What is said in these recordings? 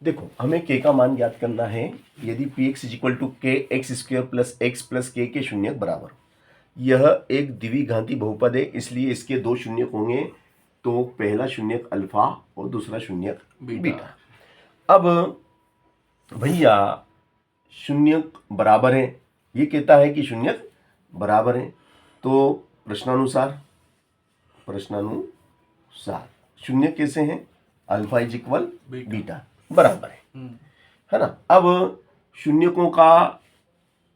देखो हमें k का मान ज्ञात करना है। यदि px इक्वल टू के x square plus x plus के के शून्यक बराबर, यह एक द्विघाती बहुपद है, इसलिए इसके दो शून्यक होंगे। तो पहला शून्यक अल्फा और दूसरा शून्यक बीटा। अब भैया शून्यक बराबर है, ये कहता है कि शून्यक बराबर है, तो प्रश्नानुसार शून्य कैसे हैं? अल्फा इज इक्वल बीटा बराबर है ना। अब शून्यकों का,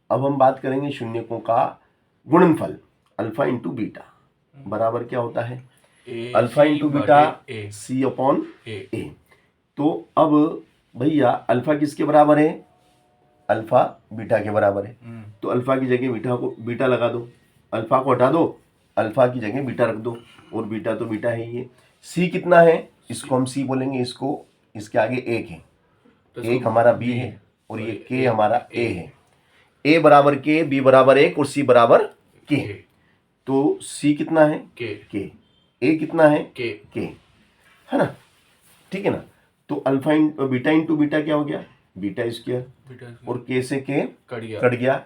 अब हम बात करेंगे शून्यकों का गुणनफल अल्फा इंटू बीटा बराबर क्या होता है? अल्फा इंटू बीटा सी अपॉन ए। तो अब भैया अल्फा किसके बराबर है? अल्फा बीटा के बराबर है। तो अल्फा की जगह बीटा लगा दो, अल्फा को हटा दो, अल्फा की जगह बीटा रख दो, और बीटा तो बीटा है ही है। सी कितना है? इसको हम सी बोलेंगे, इसको इसके आगे एक है, एक हमारा बी है और ये के हमारा ए है। ए बराबर के, बी बराबर एक और सी बराबर के। तो सी कितना है? के। ए कितना है? के है ना, ठीक है ना। तो अल्फा बीटा इंटू बीटा क्या हो गया? बीटा स्क्वायर, और के से के कट गया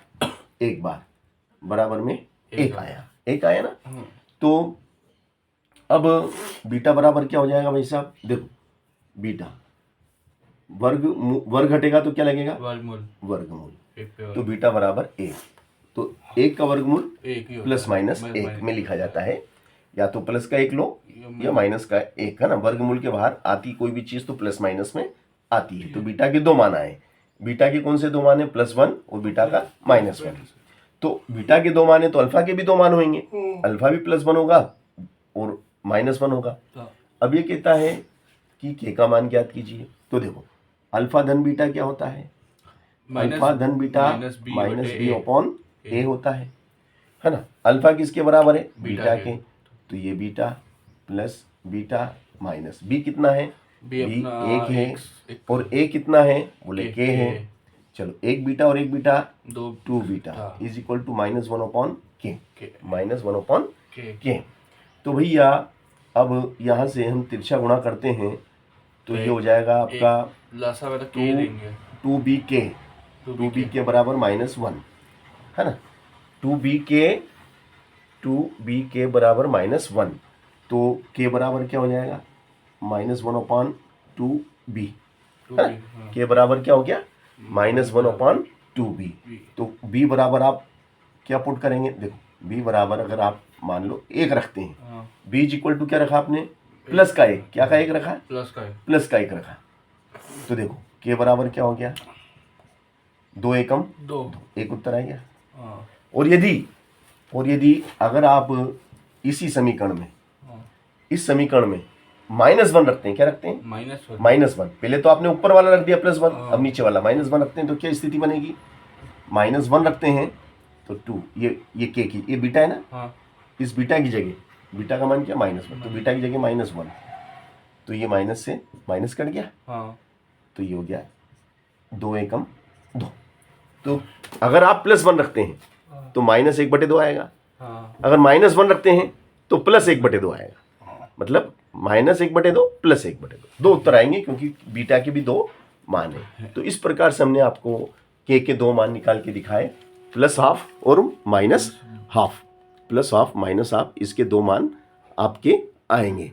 एक बार, बराबर में एक आया ना। तो अब बीटा बराबर क्या हो जाएगा भाई साहब? देखो बीटा वर्ग हटेगा तो क्या लगेगा? वर्गमूल। तो बीटा बराबर एक। तो एक का वर्गमूल प्लस माइनस एक में लिखा जाता है, या तो प्लस का एक लो या माइनस का एक, है ना। वर्गमूल के बाहर आती कोई भी चीज तो प्लस माइनस में आती है। तो बीटा के दो मान आए। बीटा के कौन से दो मान है? +1 और बीटा का -1। तो बीटा के दो मान है तो अल्फा के भी दो मान होंगे। अल्फा भी +1 होगा और -1 होगा। अब ये कहता है कि के का मान ज्ञात कीजिए। तो देखो अल्फा धन बीटा क्या होता है? अल्फा धन बीटा माइनस बी अपॉन ए होता है ना। अल्फा किसके बराबर है? बीटा के। तो ये beta plus beta minus B कितना है? बी एक है, और ए कितना है? बोले के है। चलो एक बीटा और एक beta 2 beta is equal to -1 upon K, -1 upon के। तो भैया अब यहाँ से हम तिरछा गुणा करते हैं तो ये हो जाएगा आपका 2b के बराबर -1, है ना। 2b के बराबर -1, तो के बराबर क्या हो जाएगा? -1 अपॉन 2b, के बराबर क्या हो गया? -1 अपॉन 2b। तो b बराबर आप क्या पुट करेंगे? देखो b बराबर अगर आप मान लो एक रखते हैं, b इज इक्वल टू क्या रखा आपने? प्लस का एक। क्या का एक रखा? प्लस का एक रखा। तो देखो के बराबर क्या हो गया? 2 एकम 2, एक उत्तर आ गया। और यदि अगर आप इसी समीकरण में, इस समीकरण में -1 रखते हैं, क्या रखते हैं? -1। पहले तो आपने ऊपर वाला रख दिया +1, अब नीचे वाला -1 रखते हैं तो क्या स्थिति बनेगी? -1 रखते हैं तो 2, ये के की, ये बीटा है ना, इस बीटा की जगह बीटा का मान क्या? -1। तो बीटा की जगह -1, तो ये माइनस से माइनस कट गया, तो ये हो गया 2 एकम 2। तो अगर आप +1 रखते हैं तो -1/2 आएगा। अगर -1 रखते हैं तो +1/2 आएगा। मतलब -1/2 +1/2, दो उत्तर आएंगे क्योंकि बीटा के भी दो मान है। तो इस प्रकार से हमने आपको के दो मान निकाल के दिखाए, +12 और -12, +12 -12, इसके दो मान आपके आएंगे।